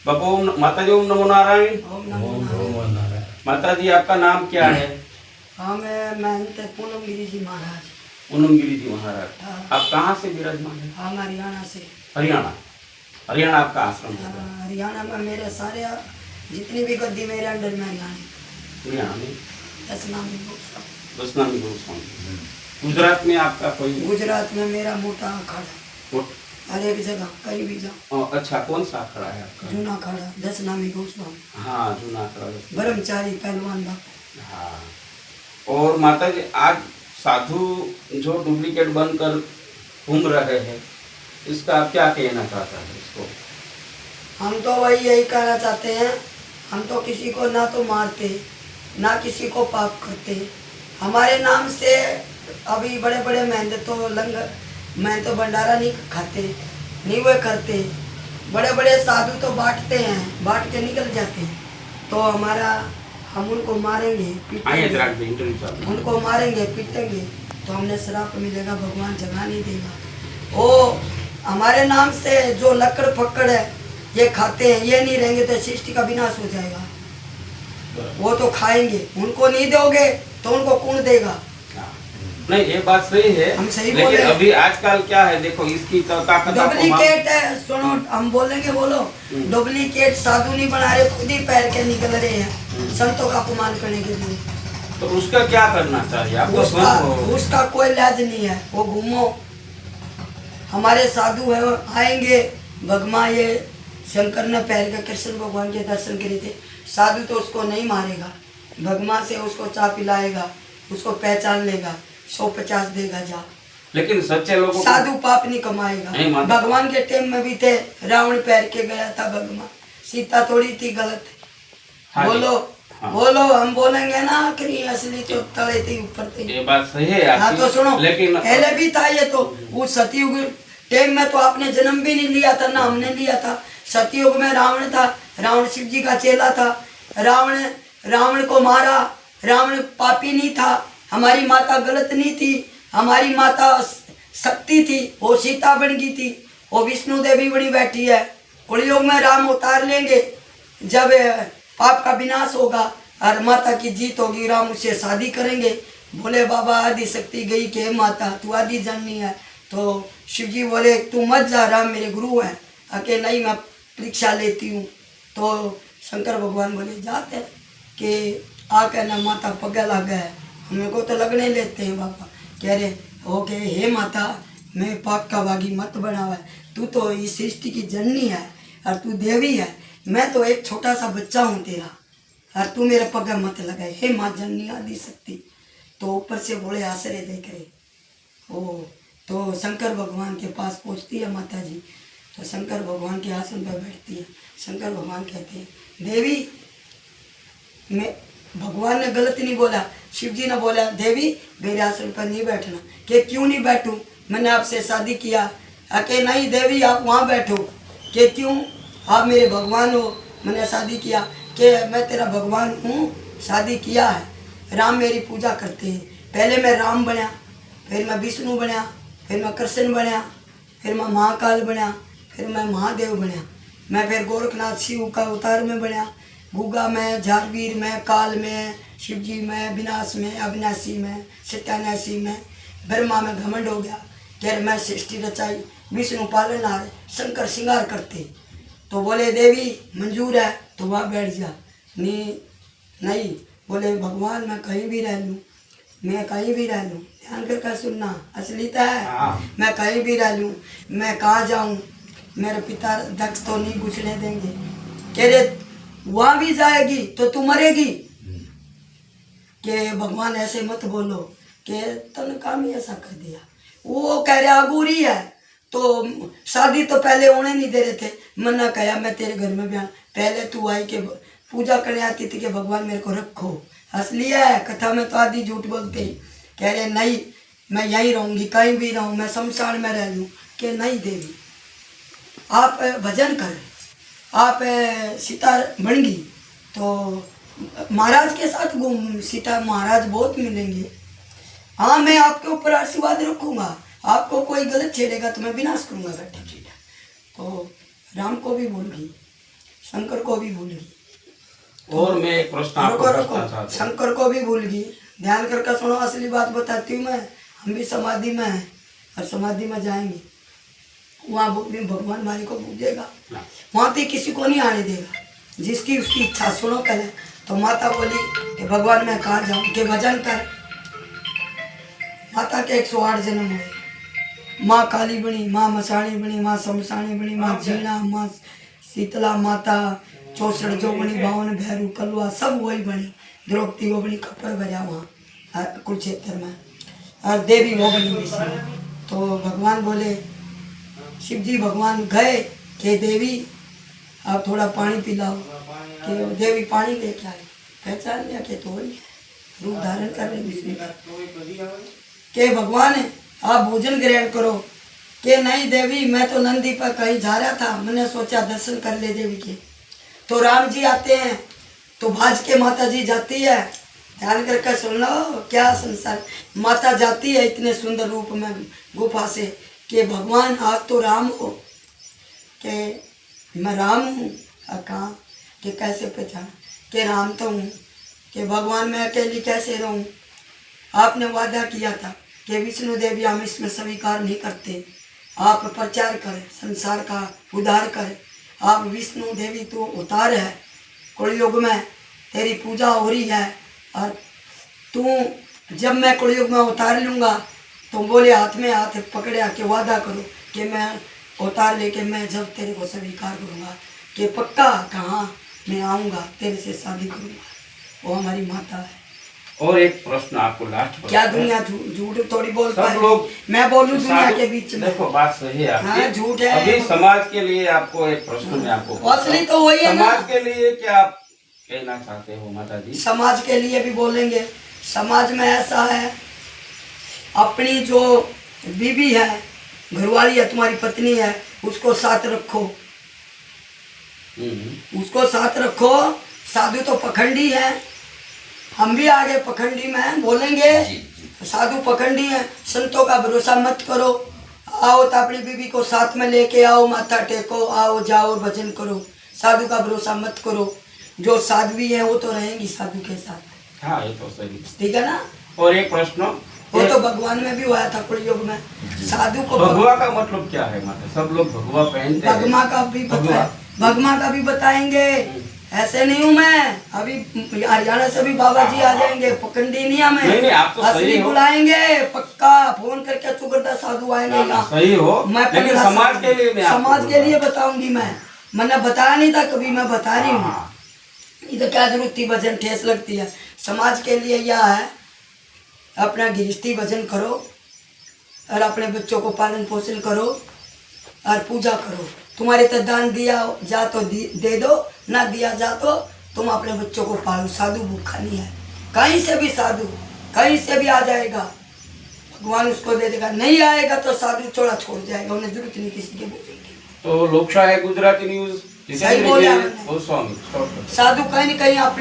बाबा माता जी ओम नमो नारायण। ओम नमो नारायण। माता जी आपका नाम क्या है? हाँ मैं महंत पूनम गिरी जी महाराज। पूनम गिरी जी महाराज। हाँ। आप कहाँ से विराजमान हैं? हम हरियाणा से। हरियाणा। हरियाणा आपका आश्रम है? हरियाणा में मेरे सारे जितनी भी गद्दी मेरे अंडर में हरियाणा में दस नामी बसनामी गोस्वामी। गुजरात में आपका कोई? गुजरात में मेरा मोटा अखाड़ा हर एक जगह कहीं भी जाओ। अच्छा, कौन सा अखाड़ा है आपका? जूना अखाड़ा दस नामी गोस्वामी। हाँ, जूना अखाड़ा। ब्रह्मचारी पहलवान बापू। हाँ। और माता जी आज साधु जो डुप्लीकेट बनकर घूम रहे हैं, इसका आप क्या कहना चाहता है इसको? हम तो वही यही कहना चाहते हैं, हम तो किसी को ना तो मारते ना किसी को पाप करते। हमारे नाम से अभी बड़े बड़े मेहनत तो मैं तो भंडारा नहीं खाते, नहीं वो करते। बड़े बड़े साधु तो बांटते हैं, बांट के निकल जाते हैं। तो हमारा हम उनको मारेंगे पीटेंगे, उनको मारेंगे पीटेंगे तो हमने श्राप मिलेगा, भगवान जगा नहीं देगा। ओ हमारे नाम से जो लकड़ पकड़ है ये खाते हैं, ये नहीं रहेंगे तो सृष्टि का विनाश हो जाएगा। वो तो खाएंगे, उनको नहीं दोगे तो उनको कौन देगा? नहीं, ये बात सही है, हम सही लेकिन बोले। अभी आजकल क्या है देखो, इसकी ताकत डुप्लीकेट है। सुनो हम बोलेंगे, बोलो डुप्लीकेट साधु नहीं बना रहे, खुद ही पैर के निकल रहे हैं संतों का अपमान करने के लिए। तो उसका क्या करना चाहिए आपको? उसका कोई इलाज नहीं है। वो घूमो, हमारे साधु है आएंगे। भगवान ये शंकर ने पैर के कृष्ण भगवान के दर्शन करे थे। साधु तो उसको नहीं मारेगा, भगवान से उसको चाय पिलाएगा, उसको पहचान लेगा, 150 देगा जा। लेकिन सच्चे लोगों साधु पाप नहीं कमाएगा। भगवान के टाइम में भी थे, रावण पैर के गया था भगवान, सीता थोड़ी थी गलत। हाँ बोलो हाँ। बोलो, हम बोलेंगे ना आखिरी असली तो तले थी ऊपर थे। ये बात सही है। हाँ तो सुनो, लेकिन पहले भी था ये तो। उस सतयुग टाइम में तो आपने जन्म भी नहीं लिया था ना हमने लिया था। सतयुग में रावण था, रावण शिव जी का चेला था। रावण को मारा। रावण पापी नहीं था, हमारी माता गलत नहीं थी, हमारी माता शक्ति थी, वो सीता बन गई थी, वो विष्णु देवी बनी बैठी है। कलयुग में राम उतार लेंगे, जब पाप का विनाश होगा और माता की जीत होगी, राम उससे शादी करेंगे। बोले बाबा आदि शक्ति गई के माता तू आदि जननी है। तो शिव जी बोले तू मत जा, राम मेरे गुरु हैं। अके नहीं मैं परीक्षा लेती हूँ। तो शंकर भगवान बोले जाते कि आके ना माता पगे लग गए, हमें को तो लगने लेते हैं बाबा। कह रहे ओके हे माता मैं पाप का भागी मत बनावा, तू तो इस सृष्टि की जननी है और तू देवी है, मैं तो एक छोटा सा बच्चा हूँ तेरा, और तू मेरे पग मत लगाए हे माँ जननी आदि शक्ति। तो ऊपर से बोले आश्रय देख रहे। ओ तो शंकर भगवान के पास पहुँचती है माता जी, तो शंकर भगवान के आसन पर बैठती है। शंकर भगवान कहते हैं देवी, मैं भगवान ने गलत नहीं बोला, शिव जी ने बोला देवी मेरे आसन पर नहीं बैठना। कि क्यों नहीं बैठूं, मैंने आपसे शादी किया। अके नहीं देवी आप वहाँ बैठो। कि क्यों, आप मेरे भगवान हो, मैंने शादी किया। कि मैं तेरा भगवान हूँ, शादी किया है। राम मेरी पूजा करते हैं। पहले मैं राम बना, फिर मैं विष्णु बना, फिर मैं कृष्ण बना, फिर मैं महाकाल बना, फिर मैं महादेव बना, मैं फिर गोरखनाथ शिव का अवतार में बना, गुगा में, झारवीर में, काल में, शिव जी में, विनाश में, अविनाशी में, सत्यानाशी में, ब्रह्मा में घमंड हो गया। कह मैं सृष्टि रचाई, विष्णु पालनहार, शंकर श्रृंगार करते। तो बोले देवी मंजूर है तो वहाँ बैठ जा। नहीं बोले भगवान मैं कहीं भी रह लूँ, मैं कहीं भी रह लूँ, ध्यान करके सुनना असलिता है। मैं कहीं भी रह लूँ, मैं कहाँ जाऊँ, मेरे पिता दक्ष तो नहीं घुसने देंगे। कह रहे वहाँ भी जाएगी तो तू मरेगी। कि भगवान ऐसे मत बोलो, कि तूने काम ही ऐसा कर दिया। वो कह रहा अगूरी है, तो शादी तो पहले होने नहीं दे रहे थे। मना कहा मैं तेरे घर में बयान, पहले तू आई के पूजा करने आती थी कि भगवान मेरे को रखो। हंस लिया है, कथा में तो आदि झूठ बोलते ही। कह रहे नहीं मैं यहीं रहूँगी, कहीं भी रहूँ, मैं शमशान में रह लूँ। कि नहीं देवी आप भजन कर, आप सीता बन गई तो महाराज के साथ घूम, सीता महाराज बहुत मिलेंगे। हाँ मैं आपके ऊपर आशीर्वाद रखूँगा, आपको कोई गलत छेड़ेगा तो मैं विनाश करूँगा बेटा। तो राम को भी बोल गई, शंकर को भी भूल गई। और मैं एक प्रश्न आपको रुको पूछना रुको, चाहता हूँ। शंकर को भी भूल गई। ध्यान करके सुनो, असली बात बताती हूँ मैं। हम भी समाधि में हैं और समाधि में जाएंगे, वहाँ भगवान हमारे को पूजेगा, वहाँ तो किसी को नहीं आने देगा, जिसकी उसकी इच्छा। सुनो पहले तो माता बोली कि भगवान मैं कहाँ जाऊँ, के भजन कर। माता के 108 जन्म हुए। माँ काली बनी, माँ मसाणी बनी, माँ शमशानी बनी, माँ जीना, माँ शीतला माता, 64 जो बनी, 52 भैरू कलुआ, सब वही बनी। द्रौपदी वो बनी, कपड़ बजा वहाँ कुरुक्षेत्र में, और देवी वो बनी विष्णु। तो भगवान बोले, शिव जी भगवान गए कि देवी आप थोड़ा पानी पिलाओ, कि देवी पानी लेके आई। पहचान लिया कि तो वही रूप धारण कर रहे विष्णु के भगवान आप भोजन ग्रहण करो। कि नहीं देवी, मैं तो नंदी पर कहीं जा रहा था, मैंने सोचा दर्शन कर ले देवी के। तो राम जी आते हैं तो भाज के माता जी जाती है। ध्यान करके सुन लो, क्या संसार। माता जाती है इतने सुंदर रूप में गुफा से कि भगवान आप तो राम हो, कि मैं राम हूँ। कहाँ कि कैसे पहचान, कि राम तो हूँ, कि भगवान मैं अकेली कैसे रहूँ। आपने वादा किया था कि विष्णु देवी हम इसमें स्वीकार नहीं करते, आप प्रचार करें, संसार का उद्धार करें। आप विष्णु देवी तो उतार है, कलयुग में तेरी पूजा हो रही है, और तू जब मैं कलयुग में उतार लूँगा तो बोले हाथ में हाथ पकड़े कि वादा करो कि मैं उतार लेके मैं जब तेरे को स्वीकार करूँगा, कि पक्का कहाँ मैं आऊँगा, तेरे से शादी करूँगा। वो हमारी माता है। और एक प्रश्न आपको लास्ट। क्या दुनिया झूठ थोड़ी बोल सब पाए? लोग मैं बोलूं दुनिया के बीच में? देखो बात सही है आपकी। हाँ, झूठ है। अभी समाज के लिए आपको एक प्रश्न मैं आपको पूछता हूं। असली तो वही है ना। समाज के लिए क्या आप कहना चाहते हो माता जी? समाज के लिए भी बोलेंगे। समाज में ऐसा है, अपनी जो बीवी है, घरवाली है, तुम्हारी पत्नी है, उसको साथ रखो, उसको साथ रखो। साधु तो पखंडी है, हम भी आगे पखंडी में बोलेंगे। साधु पखंडी है, संतों का भरोसा मत करो। आओ तो अपनी बीवी को साथ में लेके आओ, माथा टेको, आओ जाओ और भजन करो। साधु का भरोसा मत करो। जो साध्वी है वो तो रहेंगी साधु के साथ। हाँ ये तो सही। ठीक है ना। और एक प्रश्न, वो तो भगवान में भी हुआ था कलयुग में। साधु को भगवा का मतलब क्या है माता? सब लोग भगवा पहनते हैं। भगवा का भी भगवा का भी बताएंगे। ऐसे नहीं हूँ मैं, अभी हरियाणा से भी बाबा जी आ जाएंगे, पकंडी नहीं हमें। नहीं, आप तो असली सही हो। बुलाएंगे पक्का, फोन करके चुगरदा साधु आएंगे यहाँ। सही हो, मैं लेकिन समाज के लिए मैं आपको समाज के लिए बताऊंगी। मैंने बताया नहीं था कभी, मैं बता रही हूँ। इधर क्या जरूरत थी, भजन ठेस लगती है। समाज के लिए यह है, अपना गृहस्थी भजन करो और अपने बच्चों को पालन पोषण करो और पूजा करो। तुम्हारे तो दान दिया जा तो दे दो, ना दिया जा तो तुम अपने बच्चों को पालो। साधु भूखा नहीं है, कहीं से भी साधु कहीं से भी आ जाएगा, भगवान उसको दे देगा। नहीं आएगा तो साधु चोड़ा छोड़ जाएगा, उन्हें जरूरत नहीं किसी के भोजन की। तो लोकशाही गुजराती न्यूज सही बोला गोस्वामी साधु कहीं न कहीं अपने